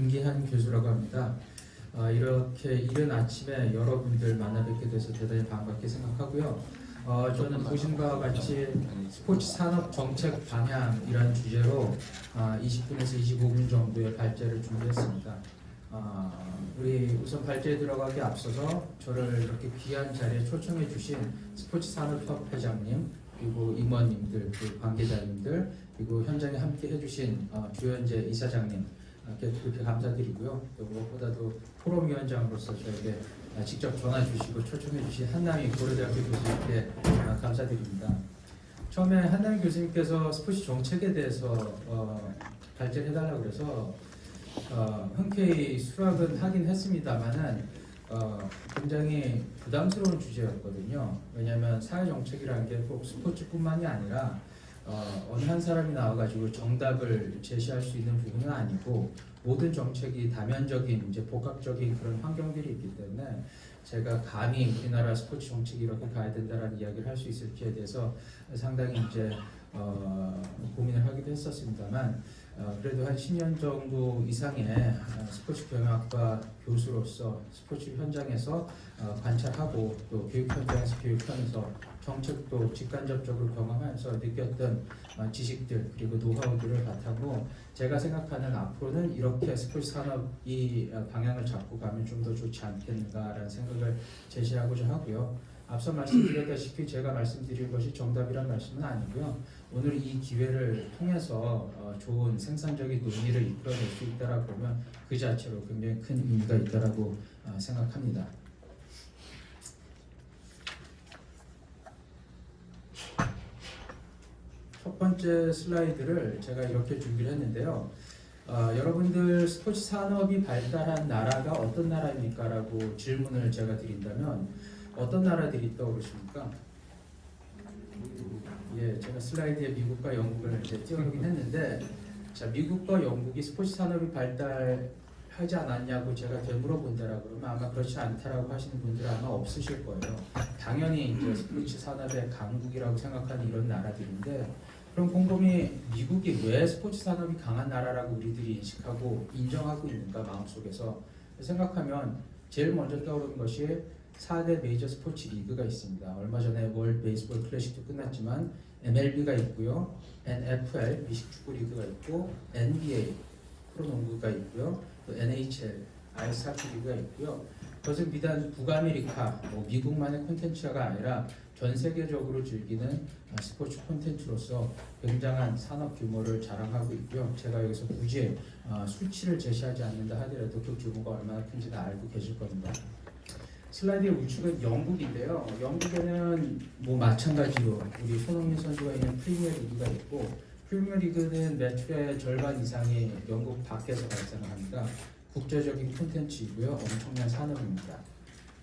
김기한 교수라고 합니다. 이렇게 이른 아침에 여러분들 만나 뵙게 돼서 대단히 반갑게 생각하고요. 저는 보신 바와 같이 스포츠 산업 정책 방향이라는 주제로 20분에서 25분 정도의 발제를 준비했습니다. 우리 우선 발제에 들어가기 앞서서 저를 이렇게 귀한 자리에 초청해 주신 스포츠 산업협 회장님, 그리고 임원님들, 그 관계자님들, 그리고 현장에 함께 해주신 주현재 이사장님 그렇게 감사드리고요. 또 무엇보다도 포럼위원장으로서 저에게 직접 전화 주시고 초청해 주신 한남희 고려대학교 교수님께 감사드립니다. 처음에 한남희 교수님께서 스포츠 정책에 대해서 발제를 해달라고 해서 흔쾌히 수락은 하긴 했습니다만은 굉장히 부담스러운 주제였거든요. 왜냐하면 사회정책이라는 게 꼭 스포츠뿐만이 아니라 어느 한 사람이 나와가지고 정답을 제시할 수 있는 부분은 아니고 모든 정책이 다면적인 이제 복합적인 그런 환경들이 있기 때문에 제가 감히 우리나라 스포츠 정책이 이렇게 가야 된다라는 이야기를 할 수 있을지에 대해서 상당히 이제 고민을 하기도 했었습니다만 그래도 한 10년 정도 이상의 스포츠 경영학과 교수로서 스포츠 현장에서 관찰하고 또 교육 현장에서 교육하면서 정책도 직간접적으로 경험하면서 느꼈던 지식들 그리고 노하우들을 바탕으로 제가 생각하는 앞으로는 이렇게 스포츠 산업이 방향을 잡고 가면 좀 더 좋지 않겠는가라는 생각을 제시하고자 하고요. 앞서 말씀드렸다시피 제가 말씀드릴 것이 정답이란 말씀은 아니고요. 오늘 이 기회를 통해서 좋은 생산적인 논의를 이끌어낼 수 있다라고 보면 그 자체로 굉장히 큰 의미가 있다라고 생각합니다. 첫 번째 슬라이드를 제가 이렇게 준비를 했는데요. 여러분들 스포츠 산업이 발달한 나라가 어떤 나라입니까? 라고 질문을 제가 드린다면 어떤 나라들이 떠오르십니까? 예, 제가 슬라이드에 미국과 영국을 이제 띄워놓긴 했는데, 자, 미국과 영국이 스포츠 산업이 발달하지 않았냐고 제가 되물어본다라 그러면 아마 그렇지 않다라고 하시는 분들은 아마 없으실 거예요. 당연히 이제 스포츠 산업의 강국이라고 생각하는 이런 나라들인데, 그럼 곰곰이 미국이 왜 스포츠 산업이 강한 나라라고 우리들이 인식하고 인정하고 있는가 마음속에서 생각하면 제일 먼저 떠오르는 것이 4대 메이저 스포츠 리그가 있습니다. 얼마 전에 월드 베이스볼 클래식도 끝났지만 MLB가 있고요, NFL 미식 축구 리그가 있고, NBA 프로농구가 있고요, 또 NHL 아이스하키 리그가 있고요. 그것은 비단 북아메리카, 미국만의 콘텐츠가 아니라 전 세계적으로 즐기는 스포츠 콘텐츠로서 굉장한 산업 규모를 자랑하고 있고요. 제가 여기서 굳이 수치를 제시하지 않는다 하더라도 그 규모가 얼마나 큰지는 알고 계실 겁니다. 슬라이드의 우측은 영국인데요. 영국에는 마찬가지로 우리 손흥민 선수가 있는 프리미어 리그가 있고, 프리미어 리그는 매출의 절반 이상이 영국 밖에서 발생합니다. 국제적인 콘텐츠이고요. 엄청난 산업입니다.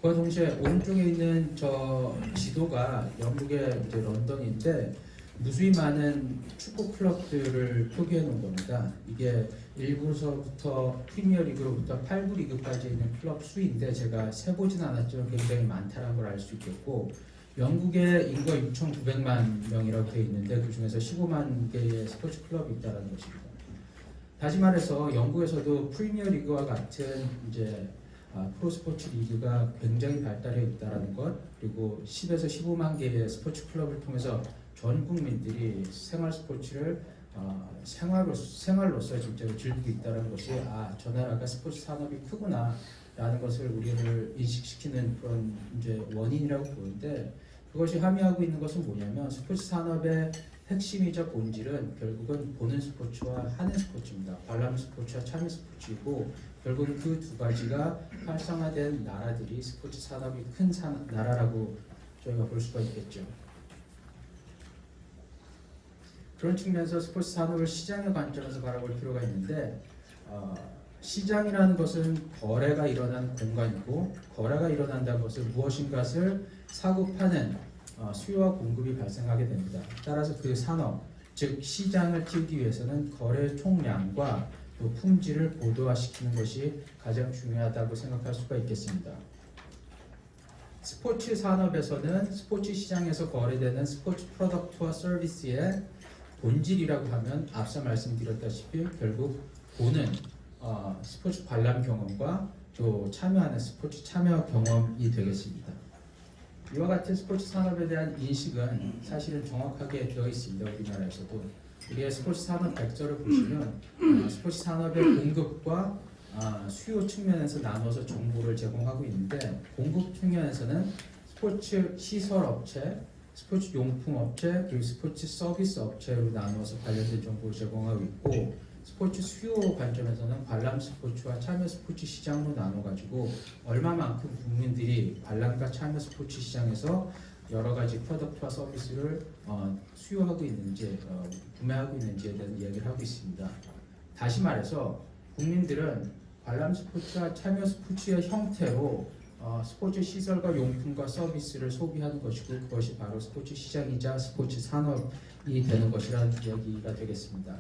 그와 동시에 오른쪽에 있는 저 지도가 영국의 이제 런던인데 무수히 많은 축구 클럽들을 표기해 놓은 겁니다. 이게 1부서부터 프리미어 리그로부터 8부 리그까지 있는 클럽 수인데 제가 세보진 않았지만 굉장히 많다는 걸 알 수 있겠고, 영국의 인구가 6,900만 명이라고 되어 있는데 그 중에서 15만 개의 스포츠 클럽이 있다는 것입니다. 다시 말해서 영국에서도 프리미어 리그와 같은 이제 프로스포츠 리그가 굉장히 발달해 있다는 것, 그리고 10에서 15만 개의 스포츠 클럽을 통해서 전 국민들이 생활 스포츠를 생활로서 진짜로 즐기고 있다는 것이 저 나라가 스포츠 산업이 크구나라는 것을 우리를 인식시키는 그런 이제 원인이라고 보는데, 그것이 함의하고 있는 것은 뭐냐면 스포츠 산업의 핵심이자 본질은 결국은 보는 스포츠와 하는 스포츠입니다. 관람 스포츠와 참여 스포츠이고, 결국은 그 두 가지가 활성화된 나라들이 스포츠 산업이 큰 나라라고 저희가 볼 수가 있겠죠. 그런 측면에서 스포츠 산업을 시장의 관점에서 바라볼 필요가 있는데, 시장이라는 것은 거래가 일어나는 공간이고, 거래가 일어난다는 것은 무엇인가를 사고 파는 수요와 공급이 발생하게 됩니다. 따라서 그 산업, 즉 시장을 키우기 위해서는 거래 총량과 또 품질을 고도화시키는 것이 가장 중요하다고 생각할 수가 있겠습니다. 스포츠 산업에서는 스포츠 시장에서 거래되는 스포츠 프로덕트와 서비스의 본질이라고 하면 앞서 말씀드렸다시피 결국 보는 스포츠 관람 경험과 또 참여하는 스포츠 참여 경험이 되겠습니다. 이와 같은 스포츠 산업에 대한 인식은 사실은 정확하게 되어 있습니다. 우리나라에서도. 우리의 스포츠 산업 백서를 보시면 스포츠 산업의 공급과 수요 측면에서 나눠서 정보를 제공하고 있는데, 공급 측면에서는 스포츠 시설 업체, 스포츠 용품 업체, 그리고 스포츠 서비스 업체로 나눠서 관련된 정보를 제공하고 있고, 스포츠 수요 관점에서는 관람 스포츠와 참여 스포츠 시장으로 나눠가지고 얼마만큼 국민들이 관람과 참여 스포츠 시장에서 여러 가지 프로덕트와 서비스를 수요하고 있는지, 구매하고 있는지에 대한 이야기를 하고 있습니다. 다시 말해서 국민들은 관람 스포츠와 참여 스포츠의 형태로 스포츠 시설과 용품과 서비스를 소비하는 것이고, 그것이 바로 스포츠 시장이자 스포츠 산업이 되는 것이라는 이야기가 되겠습니다.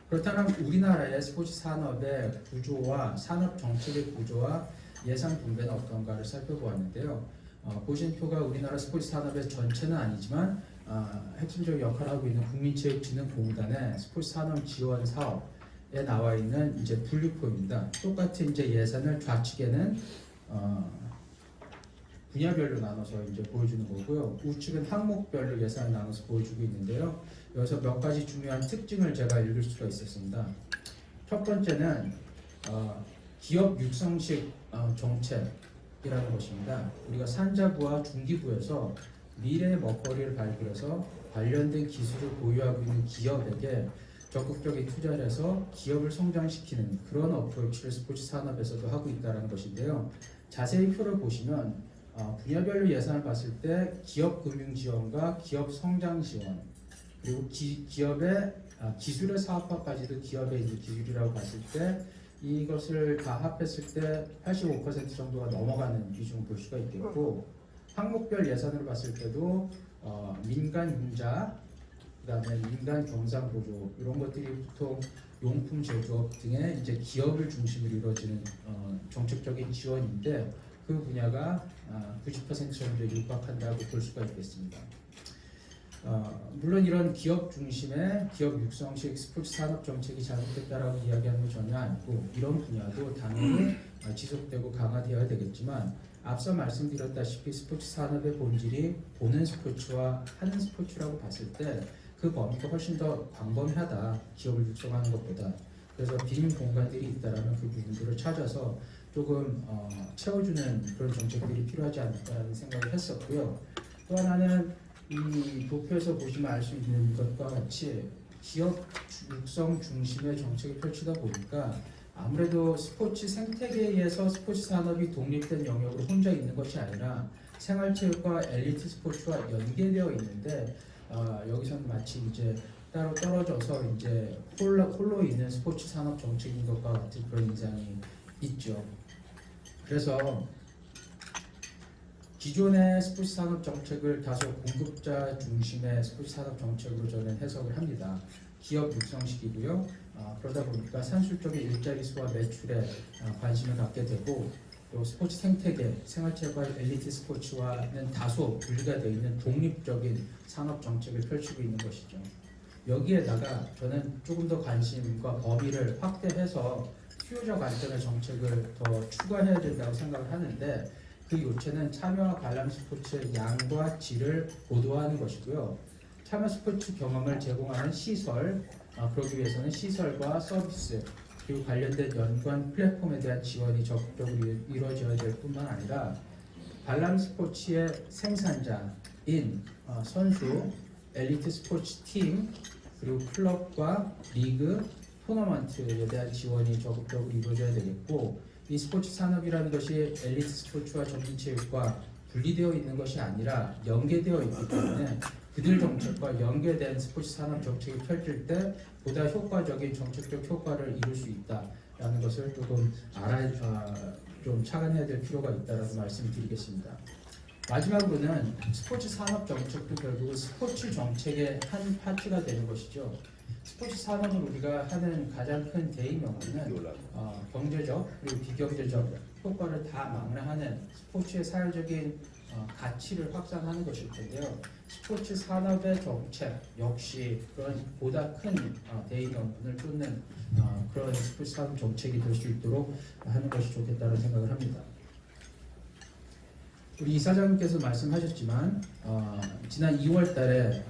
그렇다면 우리나라의 스포츠 산업의 구조와 산업 정책의 구조와 예산 분배는 어떤가를 살펴보았는데요. 보신 표가 우리나라 스포츠 산업의 전체는 아니지만 핵심적 역할을 하고 있는 국민체육진흥공단의 스포츠 산업 지원 사업에 나와 있는 이제 분류표입니다. 똑같은 이제 예산을 좌측에는 분야별로 나눠서 이제 보여주는 거고요. 우측은 항목별로 예산을 나눠서 보여주고 있는데요. 여기서 몇 가지 중요한 특징을 제가 읽을 수가 있었습니다. 첫 번째는 기업 육성식 정책이라는 것입니다. 우리가 산자부와 중기부에서 미래의 먹거리를 발굴해서 관련된 기술을 보유하고 있는 기업에게 적극적인 투자를 해서 기업을 성장시키는 그런 어프로치를 스포츠 산업에서도 하고 있다는 것인데요. 자세히 표를 보시면 분야별로 예산을 봤을 때 기업 금융 지원과 기업 성장 지원, 그리고 기업의 기술의 사업화까지도 기업의 이제 기술이라고 봤을 때 이것을 다 합했을 때 85% 정도가 넘어가는 비중을 볼 수가 있겠고, 항목별 예산으로 봤을 때도 민간 융자, 그다음에 민간 경상 보조 이런 것들이 보통 용품 제조업 등의 이제 기업을 중심으로 이루어지는 정책적인 지원인데, 그 분야가 90% 정도에 육박한다고 볼 수가 있겠습니다. 물론 이런 기업 중심의 기업 육성식 스포츠 산업 정책이 잘못됐다라고 이야기하는 건 전혀 아니고, 이런 분야도 당연히 지속되고 강화되어야 되겠지만, 앞서 말씀드렸다시피 스포츠 산업의 본질이 보는 스포츠와 하는 스포츠라고 봤을 때 그 범위가 훨씬 더 광범위하다, 기업을 육성하는 것보다. 그래서 빈 공간들이 있다라면 그 부분들을 찾아서 조금 채워주는 그런 정책들이 필요하지 않을까라는 생각을 했었고요. 또 하나는 이 도표에서 보시면 알 수 있는 것과 같이 기업 육성 중심의 정책을 펼치다 보니까 아무래도 스포츠 생태계에서 스포츠 산업이 독립된 영역으로 혼자 있는 것이 아니라 생활체육과 엘리트 스포츠와 연계되어 있는데, 여기서는 마치 이제 따로 떨어져서 이제 홀로 있는 스포츠 산업 정책인 것과 같은 그런 인상이 있죠. 그래서 기존의 스포츠 산업 정책을 다소 공급자 중심의 스포츠 산업 정책으로 저는 해석을 합니다. 기업 육성식이고요. 그러다 보니까 산술적인 일자리 수와 매출에 관심을 갖게 되고, 또 스포츠 생태계, 생활체육과 엘리트 스포츠와는 다소 분리가 되어 있는 독립적인 산업 정책을 펼치고 있는 것이죠. 여기에다가 저는 조금 더 관심과 범위를 확대해서 수요자 관점의 정책을 더 추가해야 된다고 생각을 하는데, 그 요체는 참여와 관람 스포츠의 양과 질을 고도화하는 것이고요. 참여 스포츠 경험을 제공하는 시설, 그러기 위해서는 시설과 서비스, 그리고 관련된 연관 플랫폼에 대한 지원이 적극적으로 이루어져야 될 뿐만 아니라 관람 스포츠의 생산자인 선수, 엘리트 스포츠 팀, 그리고 클럽과 리그, 토너먼트에 대한 지원이 적극적으로 이루어져야 되겠고, 이 스포츠 산업이라는 것이 엘리트 스포츠와 전문체육과 분리되어 있는 것이 아니라 연계되어 있기 때문에 그들 정책과 연계된 스포츠 산업 정책이 펼칠 때 보다 효과적인 정책적 효과를 이룰 수 있다라는 것을 조금 좀 착안해야 될 필요가 있다라고 말씀드리겠습니다. 마지막으로는 스포츠 산업 정책도 결국 스포츠 정책의 한 파트가 되는 것이죠. 스포츠 산업을 우리가 하는 가장 큰 대의 명분은 경제적 그리고 비경제적 효과를 다 망라하는 스포츠의 사회적인 가치를 확산하는 것일 텐데요. 스포츠 산업의 정책 역시 그런 보다 큰 대인 원분을 쫓는 그런 스포츠 산업 정책이 될 수 있도록 하는 것이 좋겠다는 생각을 합니다. 우리 이사장님께서 말씀하셨지만 지난 2월달에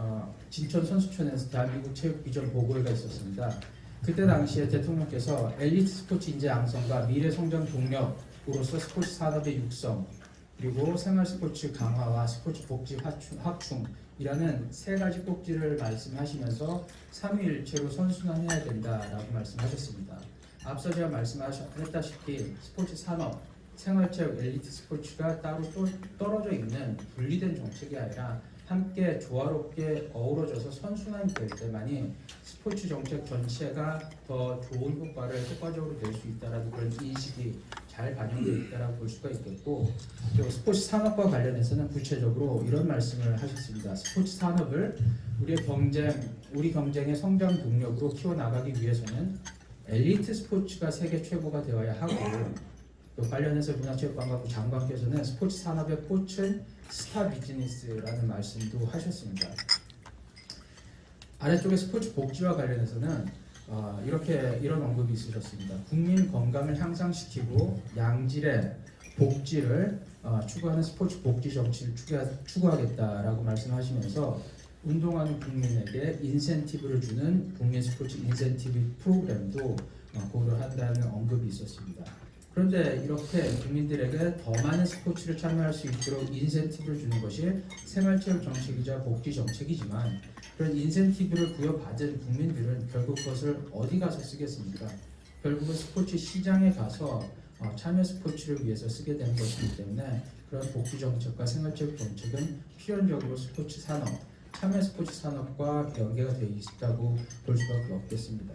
진천 선수촌에서 대한민국 체육 비전 보고회가 있었습니다. 그때 당시에 대통령께서 엘리트 스포츠 인재 양성과 미래 성장 동력으로서 스포츠 산업의 육성 그리고 생활 스포츠 강화와 스포츠 복지 확충이라는 세 가지 꼭지를 말씀하시면서 삼위일체로 선순환해야 된다라고 말씀하셨습니다. 앞서 제가 말씀하셨다시피 스포츠 산업 생활체육 엘리트 스포츠가 따로 떨어져 있는 분리된 정책이 아니라 함께 조화롭게 어우러져서 선순환이 될 때만이 스포츠 정책 전체가 더 좋은 효과를 효과적으로 낼 수 있다는 그런 인식이 잘 반영되어 있다고 볼 수가 있겠고, 또 스포츠 산업과 관련해서는 구체적으로 이런 말씀을 하셨습니다. 스포츠 산업을 우리 경쟁의 성장 동력으로 키워나가기 위해서는 엘리트 스포츠가 세계 최고가 되어야 하고, 또 관련해서 문화체육관광부 장관께서는 스포츠 산업의 꽃은 스타 비즈니스라는 말씀도 하셨습니다. 아래쪽에 스포츠 복지와 관련해서는 이런 언급이 있으셨습니다. 국민 건강을 향상시키고 양질의 복지를 추구하는 스포츠 복지 정치를 추구하겠다라고 말씀하시면서 운동하는 국민에게 인센티브를 주는 국민 스포츠 인센티브 프로그램도 고려한다는 언급이 있었습니다. 그런데 이렇게 국민들에게 더 많은 스포츠를 참여할 수 있도록 인센티브를 주는 것이 생활체육 정책이자 복지 정책이지만, 그런 인센티브를 부여받은 국민들은 결국 그것을 어디 가서 쓰겠습니까? 결국은 스포츠 시장에 가서 참여 스포츠를 위해서 쓰게 되는 것이기 때문에 그런 복지 정책과 생활체육 정책은 필연적으로 스포츠 산업, 참여 스포츠 산업과 연계가 되어 있다고 볼 수밖에 없겠습니다.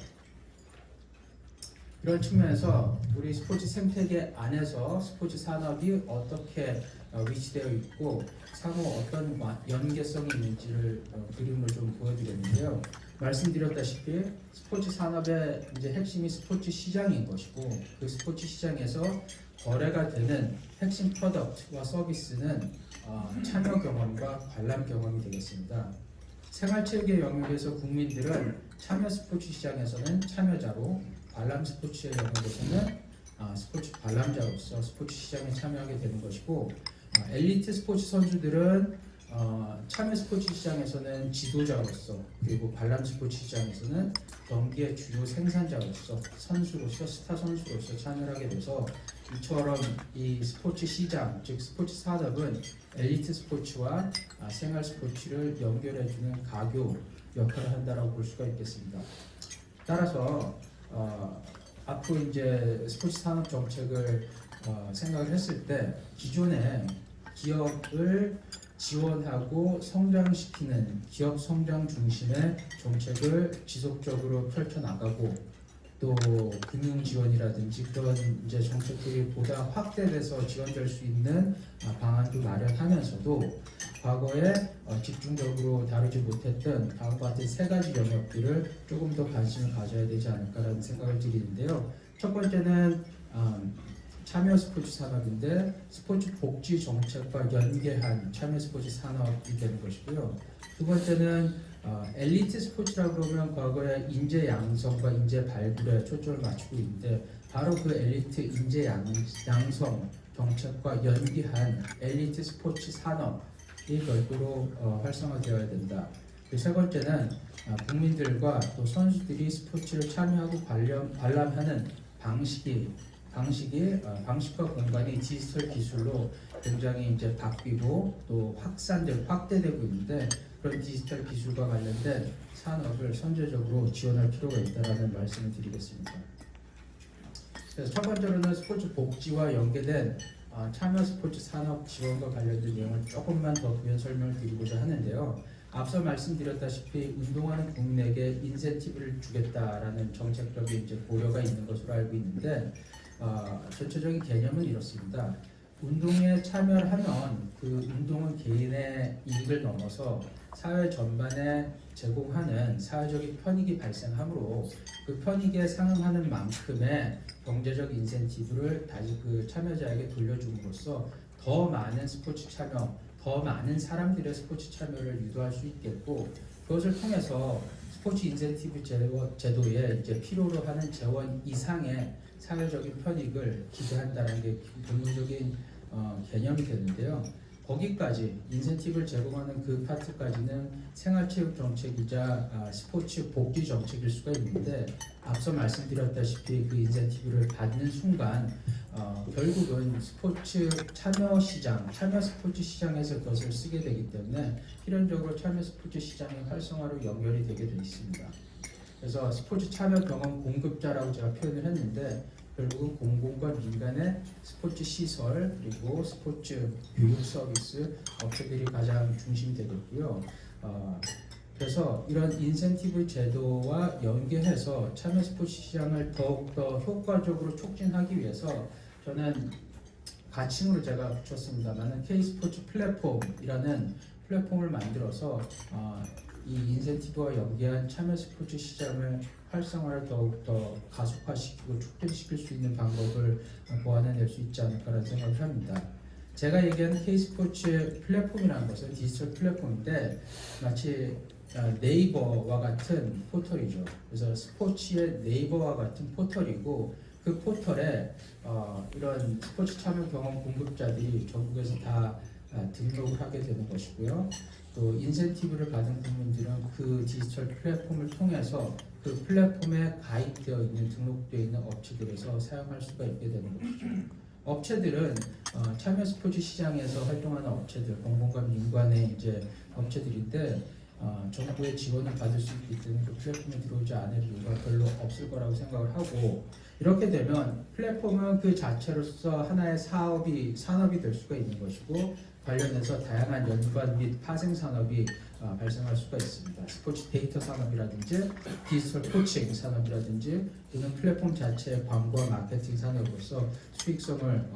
이런 측면에서 우리 스포츠 생태계 안에서 스포츠 산업이 어떻게 위치되어 있고 상호 어떤 연계성이 있는지를 그림을 좀 보여드렸는데요. 말씀드렸다시피 스포츠 산업의 이제 핵심이 스포츠 시장인 것이고, 그 스포츠 시장에서 거래가 되는 핵심 프로덕트와 서비스는 참여 경험과 관람 경험이 되겠습니다. 생활체육의 영역에서 국민들은 참여 스포츠 시장에서는 참여자로, 관람 스포츠의 영역에서는 스포츠 관람자로서 스포츠 시장에 참여하게 되는 것이고, 엘리트 스포츠 선수들은 참여 스포츠 시장에서는 지도자로서, 그리고 관람 스포츠 시장에서는 경기의 주요 생산자로서, 선수로서, 스타 선수로서 참여를 하게 돼서 이처럼 이 스포츠 시장, 즉 스포츠 산업은 엘리트 스포츠와 생활 스포츠를 연결해주는 가교 역할을 한다고 볼 수가 있겠습니다. 따라서 앞으로 이제 스포츠 산업 정책을 생각을 했을 때 기존의 기업을 지원하고 성장시키는 기업 성장 중심의 정책을 지속적으로 펼쳐나가고, 또 금융 지원이라든지 그런 이제 정책들이 보다 확대돼서 지원될 수 있는 방안도 마련하면서도 과거에 집중적으로 다루지 못했던 다음과 같은 세 가지 영역들을 조금 더 관심을 가져야 되지 않을까라는 생각을 드리는데요. 첫 번째는 참여 스포츠 산업인데 스포츠 복지 정책과 연계한 참여 스포츠 산업이 되는 것이고요. 두 번째는 엘리트 스포츠라고 그러면 과거에 인재 양성과 인재 발굴에 초점을 맞추고 있는데, 바로 그 엘리트 인재 양성 정책과 연계한 엘리트 스포츠 산업이 별도로 활성화되어야 된다. 세 번째는 국민들과 또 선수들이 스포츠를 참여하고 관람하는 방식과 공간이 디지털 기술로 굉장히 이제 바뀌고 또 확대되고 있는데, 그런 디지털 기술과 관련된 산업을 선제적으로 지원할 필요가 있다는 말씀을 드리겠습니다. 그래서 첫 번째로는 스포츠 복지와 연계된 참여 스포츠 산업 지원과 관련된 내용을 조금만 더 부연 설명을 드리고자 하는데요. 앞서 말씀드렸다시피 운동하는 국민에게 인센티브를 주겠다라는 정책적인 이제 고려가 있는 것으로 알고 있는데, 전체적인 개념은 이렇습니다. 운동에 참여를 하면 그 운동은 개인의 이익을 넘어서 사회 전반에 제공하는 사회적인 편익이 발생하므로 그 편익에 상응하는 만큼의 경제적 인센티브를 다시 그 참여자에게 돌려줌으로써 더 많은 스포츠 참여, 더 많은 사람들의 스포츠 참여를 유도할 수 있겠고 그것을 통해서 스포츠 인센티브 제도에 이제 필요로 하는 재원 이상의 사회적인 편익을 기대한다는 게 근본적인 개념이 되는데요. 거기까지 인센티브를 제공하는 그 파트까지는 생활체육 정책이자 스포츠 복지 정책일 수가 있는데 앞서 말씀드렸다시피 그 인센티브를 받는 순간 결국은 스포츠 참여 시장, 참여 스포츠 시장에서 그것을 쓰게 되기 때문에 필연적으로 참여 스포츠 시장의 활성화로 연결이 되게 되어 있습니다. 그래서 스포츠 참여 경험 공급자라고 제가 표현을 했는데 결국은 공공과 민간의 스포츠 시설 그리고 스포츠 교육 서비스 업체들이 가장 중심이 되겠고요. 그래서 이런 인센티브 제도와 연계해서 참여 스포츠 시장을 더욱더 효과적으로 촉진하기 위해서 저는 가칭으로 제가 붙였습니다만 K스포츠 플랫폼이라는 플랫폼을 만들어서 이 인센티브와 연계한 참여 스포츠 시장을 활성화를 더욱더 가속화시키고 촉진시킬 수 있는 방법을 보완해낼 수 있지 않을까라는 생각을 합니다. 제가 얘기한 K스포츠 플랫폼이라는 것은 디지털 플랫폼인데 마치 네이버와 같은 포털이죠. 그래서 스포츠의 네이버와 같은 포털이고 그 포털에 이런 스포츠 참여 경험 공급자들이 전국에서 다 등록을 하게 되는 것이고요. 또 인센티브를 받은 국민들은 그 디지털 플랫폼을 통해서 그 플랫폼에 가입되어 있는 등록되어 있는 업체들에서 사용할 수가 있게 되는 것이죠. 업체들은 참여 스포츠 시장에서 활동하는 업체들, 공공과 민간의 이제 업체들인데 정부의 지원을 받을 수 있기 때문에 그 플랫폼에 들어오지 않을 이유가 별로 없을 거라고 생각을 하고 이렇게 되면 플랫폼은 그 자체로서 하나의 산업이 될 수가 있는 것이고 관련해서 다양한 연관 및 파생 산업이 발생할 수가 있습니다. 스포츠 데이터 산업이라든지 디지털 코칭 산업이라든지 또는 플랫폼 자체의 광고와 마케팅 산업으로서 수익성을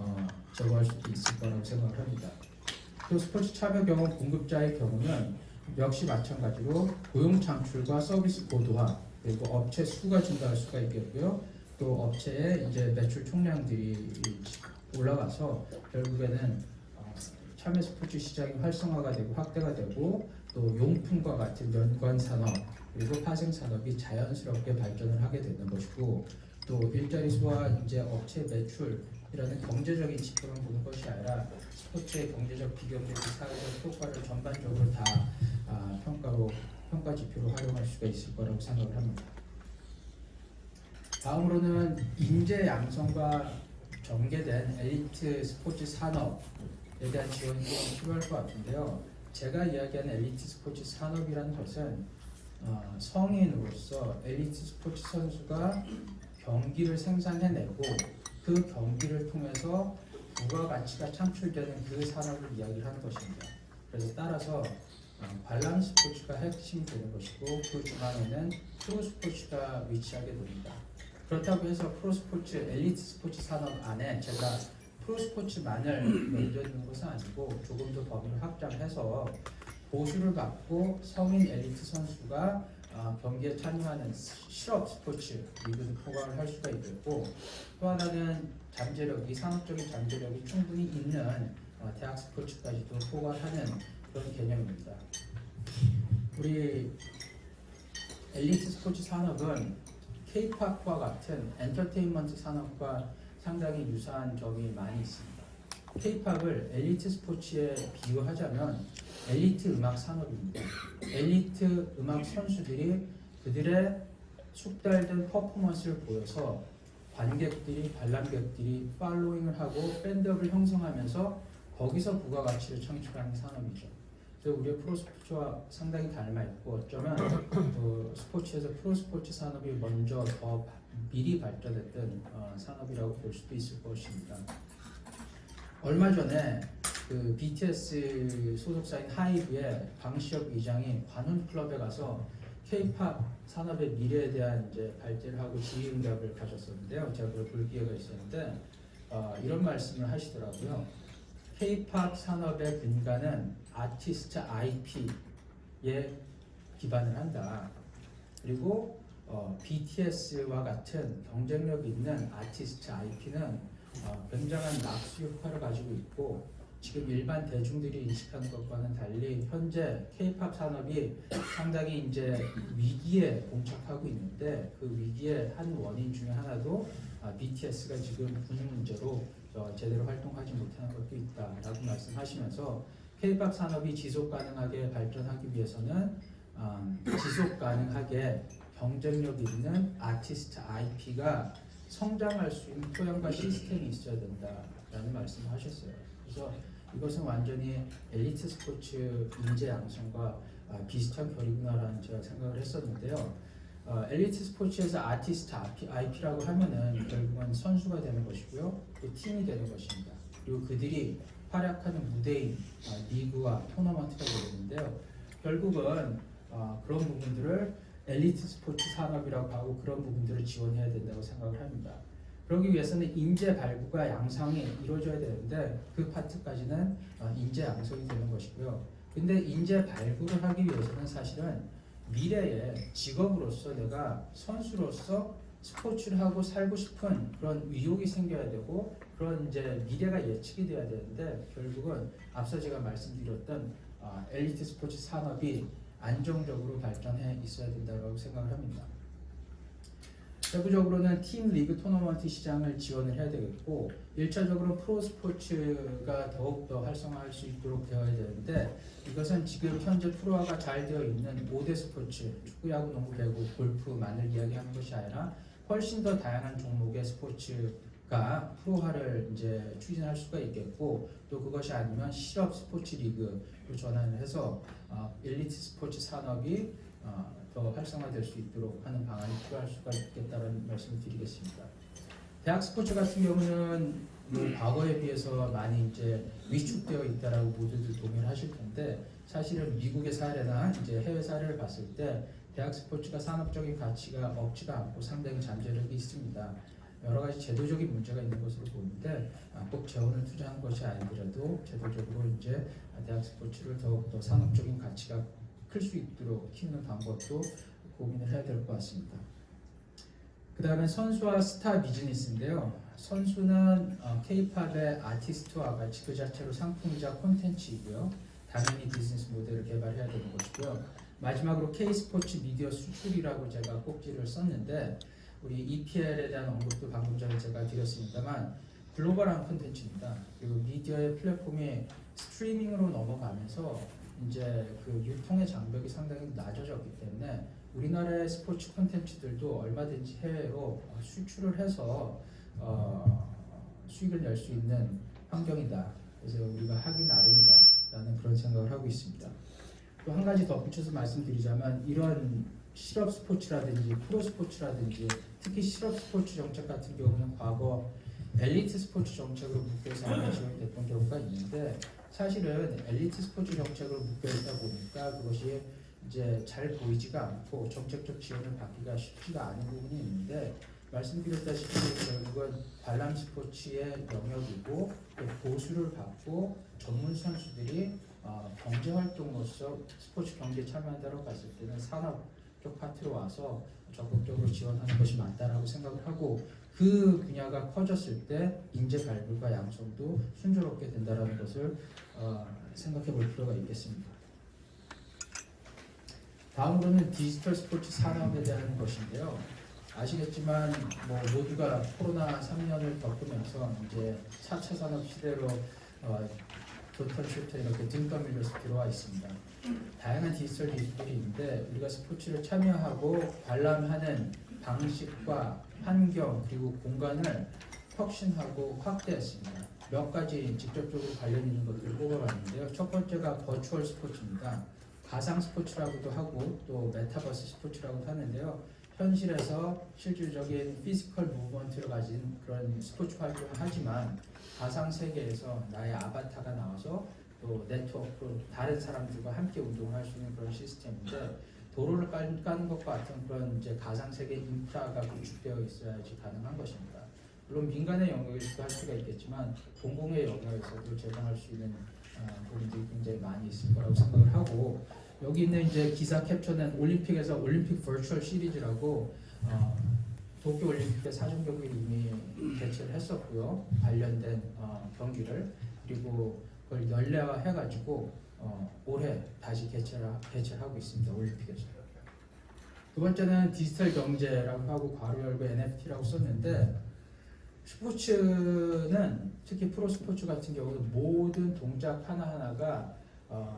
제공할 수도 있을 거라고 생각을 합니다. 또 스포츠 참여 경험 공급자의 경우는 역시 마찬가지로 고용 창출과 서비스 고도화 그리고 업체 수가 증가할 수가 있겠고요. 또 업체의 이제 매출 총량들이 올라가서 결국에는 참여 스포츠 시장이 활성화가 되고 확대가 되고 또 용품과 같은 연관 산업 그리고 파생 산업이 자연스럽게 발전을 하게 되는 것이고 또 일자리 수와 이제 업체 매출이라는 경제적인 지표만 보는 것이 아니라 스포츠의 경제적, 비경제적, 사회적 효과를 전반적으로 다 평가 지표로 활용할 수가 있을 거라고 생각을 합니다. 다음으로는 인재 양성과 전개된 엘리트 스포츠 산업에 대한 지원이 좀 필요할 것 같은데요. 제가 이야기하는 엘리트 스포츠 산업이라는 것은 성인으로서 엘리트 스포츠 선수가 경기를 생산해내고 그 경기를 통해서 부가가치가 창출되는 그 산업을 이야기하는 것입니다. 그래서 따라서 관람 스포츠가 핵심이 되는 것이고 그 중앙에는 프로 스포츠가 위치하게 됩니다. 그렇다고 해서 프로 스포츠, 엘리트 스포츠 산업 안에 제가 프로 스포츠만을 매겨있는 것은 아니고 조금 더 범위를 확장해서 보수를 받고 성인 엘리트 선수가 경기에 참여하는 실업 스포츠 리그도 포괄을 할 수가 있겠고 또 하나는 잠재력이 산업적인 잠재력이 충분히 있는 대학 스포츠까지도 포괄하는 그런 개념입니다. 우리 엘리트 스포츠 산업은 K-팝과 같은 엔터테인먼트 산업과 상당히 유사한 점이 많이 있습니다. K-팝을 엘리트 스포츠에 비유하자면 엘리트 음악 산업입니다. 엘리트 음악 선수들이 그들의 숙달된 퍼포먼스를 보여서 관객들이, 관람객들이 팔로잉을 하고 팬덤을 형성하면서 거기서 부가가치를 창출하는 산업이죠. 그래서 우리의 프로 스포츠와 상당히 닮아 있고 어쩌면 스포츠에서 프로 스포츠 산업이 먼저 더 미리 발전했던 산업이라고 볼 수도 있을 것입니다. 얼마 전에 그 BTS 소속사인 하이브의 방시혁 의장이 관훈 클럽에 가서 K-팝 산업의 미래에 대한 이제 발제를 하고 지휘응답을 가졌었는데요. 제가 그걸 볼 기회가 있었는데 이런 말씀을 하시더라고요. K-팝 산업의 근간은 아티스트 IP에 기반을 한다. 그리고 BTS와 같은 경쟁력 있는 아티스트 IP는 굉장한 낙수 효과를 가지고 있고 지금 일반 대중들이 인식하는 것과는 달리 현재 K-팝 산업이 상당히 이제 위기에 봉착하고 있는데 그 위기의 한 원인 중에 하나도 BTS가 지금 군인 문제로 제대로 활동하지 못하는 것도 있다라고 말씀하시면서 K-팝 산업이 지속 가능하게 발전하기 위해서는 지속 가능하게 경쟁력 있는 아티스트 IP가 성장할 수 있는 토양과 시스템이 있어야 된다라는 말씀을 하셨어요. 그래서 이것은 완전히 엘리트 스포츠 인재 양성과 비슷한 결이구나라는 제가 생각을 했었는데요. 엘리트 스포츠에서 아티스트 IP라고 하면은 결국은 선수가 되는 것이고요, 또 팀이 되는 것입니다. 그리고 그들이 활약하는 무대인 리그와 토너먼트가 되는데요. 결국은 그런 부분들을 엘리트 스포츠 산업이라고 하고 그런 부분들을 지원해야 된다고 생각을 합니다. 그러기 위해서는 인재 발굴과 양성이 이루어져야 되는데 그 파트까지는 인재 양성이 되는 것이고요. 근데 인재 발굴을 하기 위해서는 사실은 미래의 직업으로서 내가 선수로서 스포츠를 하고 살고 싶은 그런 의욕이 생겨야 되고 그런 이제 미래가 예측이 돼야 되는데 결국은 앞서 제가 말씀드렸던 엘리트 스포츠 산업이 안정적으로 발전해 있어야 된다고 생각을 합니다. 세부적으로는 팀 리그 토너먼트 시장을 지원을 해야 되겠고 1차적으로 프로 스포츠가 더욱더 활성화할 수 있도록 되어야 되는데 이것은 지금 현재 프로화가 잘 되어 있는 5대 스포츠 축구, 야구, 농구, 배구, 골프만을 이야기하는 것이 아니라 훨씬 더 다양한 종목의 스포츠가 프로화를 이제 추진할 수가 있겠고 또 그것이 아니면 실업 스포츠 리그로 전환을 해서 엘리트 스포츠 산업이 더 활성화될 수 있도록 하는 방안이 필요할 수가 있겠다는 말씀을 드리겠습니다. 대학 스포츠 같은 경우는 과거에 비해서 많이 이제 위축되어 있다라고 모두들 동의를 하실 텐데 사실은 미국의 사례나 이제 해외 사례를 봤을 때 대학 스포츠가 산업적인 가치가 없지가 않고 상당히 잠재력이 있습니다. 여러 가지 제도적인 문제가 있는 것으로 보이는데 꼭 재원을 투자한 것이 아니더라도 제도적으로 이제 대학 스포츠를 더욱더 산업적인 가치가 클 수 있도록 키우는 방법도 고민을 해야 될 것 같습니다. 그 다음에 선수와 스타 비즈니스인데요. 선수는 K-팝의 아티스트와 같이 그 자체로 상품이자 콘텐츠이고요. 당연히 비즈니스 모델을 개발해야 되는 것이고요. 마지막으로 K-스포츠 미디어 수출이라고 제가 꼭지를 썼는데 우리 EPL에 대한 언급도 방금 전에 제가 드렸습니다만 글로벌한 콘텐츠입니다. 그리고 미디어의 플랫폼이 스트리밍으로 넘어가면서 이제 그 유통의 장벽이 상당히 낮아졌기 때문에 우리나라의 스포츠 콘텐츠들도 얼마든지 해외로 수출을 해서 수익을 낼 수 있는 환경이다. 그래서 우리가 하기 나름이다라는 그런 생각을 하고 있습니다. 또 한 가지 덧붙여서 말씀드리자면 이런 실업 스포츠라든지 프로 스포츠라든지 특히 실업 스포츠 정책 같은 경우는 과거 엘리트 스포츠 정책으로 묶여서 지원이 됐던 경우가 있는데 사실은 엘리트 스포츠 정책으로 묶여있다 보니까 그것이 이제 잘 보이지가 않고 정책적 지원을 받기가 쉽지가 않은 부분이 있는데 말씀드렸다시피 결국은 관람 스포츠의 영역이고 보수를 받고 전문 선수들이 경제 활동으로서 스포츠 경기에 참여한다고 봤을 때는 산업적 파트로 와서 적극적으로 지원하는 것이 맞다라고 생각을 하고 그 분야가 커졌을 때 인재 발굴과 양성도 순조롭게 된다는 것을 생각해 볼 필요가 있겠습니다. 다음으로는 디지털 스포츠 산업에 대한 것인데요. 아시겠지만 모두가 코로나 3년을 겪으면서 이제 4차 산업 시대로 도턴슈터 이렇게 등 떠밀려서 들어와 있습니다. 다양한 디지털 기술들이 있는데 우리가 스포츠를 참여하고 관람하는 방식과 환경 그리고 공간을 혁신하고 확대했습니다. 몇 가지 직접적으로 관련 있는 것들을 뽑아봤는데요. 첫 번째가 버추얼 스포츠입니다. 가상 스포츠라고도 하고 또 메타버스 스포츠라고도 하는데요. 현실에서 실질적인 피지컬 무브먼트를 가진 그런 스포츠 활동을 하지만 가상 세계에서 나의 아바타가 나와서 또 네트워크로 다른 사람들과 함께 운동을 할 수 있는 그런 시스템인데 도로를 까는 것과 같은 그런 이제 가상 세계 인프라가 구축되어 있어야지 가능한 것입니다. 물론 민간의 영역에서도 할 수가 있겠지만 공공의 영역에서도 제공할 수 있는 부분들이 굉장히 많이 있을 거라고 생각을 하고 여기 있는 이제 기사 캡처는 올림픽에서 올림픽 버추얼 시리즈라고 도쿄 올림픽 때 4종 경기를 이미 개최를 했었고요. 관련된 경기를 그리고 그걸 연례화해가지고 올해 다시 개최를 하고 있습니다. 올림픽에서. 두 번째는 디지털 경제라고 하고 괄호 열고 NFT라고 썼는데 스포츠는 특히 프로 스포츠 같은 경우는 모든 동작 하나하나가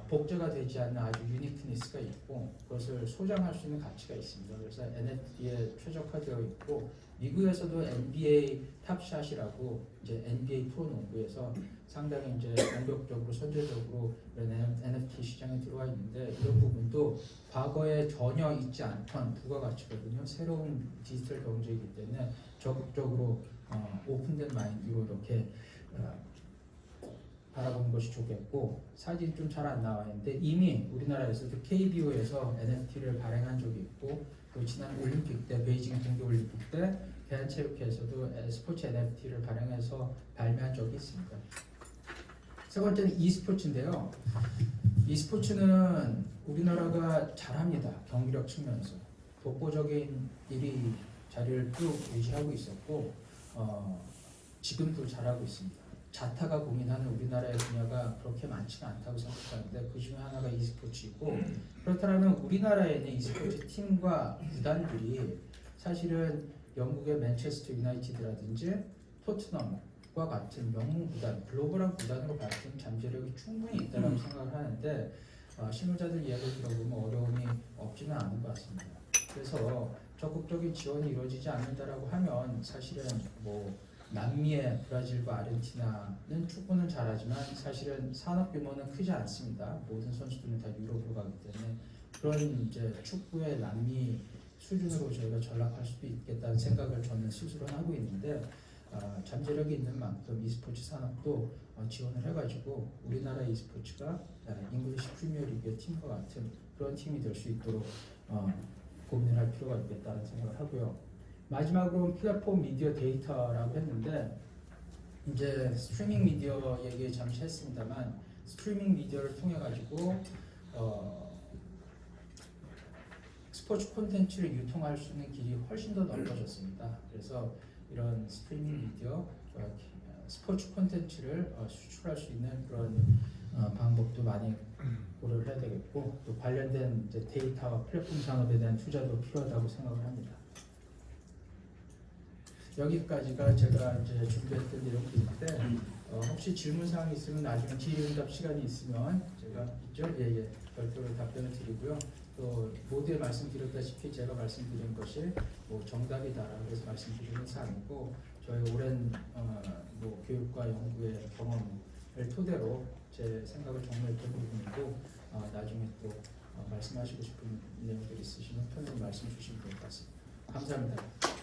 복제가 되지 않는 아주 유니크니스가 있고 그것을 소장할 수 있는 가치가 있습니다. 그래서 NFT에 최적화되어 있고 미국에서도 NBA 탑샷이라고 이제 NBA 프로농구에서 상당히 이제 공격적으로 선제적으로 이런 NFT 시장에 들어와 있는데 이런 부분도 과거에 전혀 있지 않던 부가가치거든요. 새로운 디지털 경제이기 때문에 적극적으로 오픈된 마인드로 이렇게 바라보는 것이 좋겠고 사진이 좀 잘 안 나와 있는데 이미 우리나라에서도 KBO에서 NFT를 발행한 적이 있고 또 지난 올림픽 때 베이징 동계올림픽 때 대한체육회에서도 스포츠 NFT를 발행해서 발매한 적이 있습니다. 세 번째는 e스포츠인데요. e스포츠는 우리나라가 잘합니다. 경기력 측면에서 독보적인 1위 자리를 쭉 유지하고 있었고 지금도 잘하고 있습니다. 자타가 공인하는 우리나라의 분야가 그렇게 많지는 않다고 생각하는데 그 중에 하나가 e스포츠이고 그렇다면 우리나라에 있는 e스포츠 팀과 구단들이 사실은 영국의 맨체스터 유나이티드라든지 토트넘과 같은 명문 구단, 글로벌한 구단으로 발전 잠재력이 충분히 있다고 생각을 하는데 실무자들 이야기를 들어보면 어려움이 없지는 않은 것 같습니다. 그래서 적극적인 지원이 이루어지지 않는다라고 하면 사실은 뭐 남미의 브라질과 아르헨티나는 축구는 잘하지만 사실은 산업 규모는 크지 않습니다. 모든 선수들은 다 유럽으로 가기 때문에 그런 이제 축구의 남미 수준으로 저희가 전락할 수도 있겠다는 생각을 저는 스스로 하고 있는데 잠재력이 있는 만큼 e스포츠 산업도 지원을 해가지고 우리나라 e스포츠가 잉글리시 프리미어리그의 팀과 같은 그런 팀이 될 수 있도록 고민을 할 필요가 있겠다는 생각을 하고요. 마지막으로 플랫폼 미디어 데이터라고 했는데 이제 스트리밍 미디어 얘기 잠시 했습니다만 스트리밍 미디어를 통해 가지고 스포츠 콘텐츠를 유통할 수 있는 길이 훨씬 더 넓어졌습니다. 그래서 이런 스트리밍 미디어 스포츠 콘텐츠를 수출할 수 있는 그런 방법도 많이 고려를 해야 되겠고 또 관련된 이제 데이터와 플랫폼 산업에 대한 투자도 필요하다고 생각을 합니다. 여기까지가 제가 이제 준비했던 내용들인데 혹시 질문 사항이 있으면 나중에 질의응답 시간이 있으면 제가 있죠? 예예 별도로 답변을 드리고요. 또 모두에 말씀드렸다시피 제가 말씀드린 것이 뭐 정답이다라고 해서 말씀드리는 사항이고 저희 오랜 뭐 교육과 연구의 경험을 토대로 제 생각을 정리했던 부분이고 나중에 또 말씀하시고 싶은 내용들이 있으시면 편하게 말씀 주시면 될 것 같습니다. 감사합니다.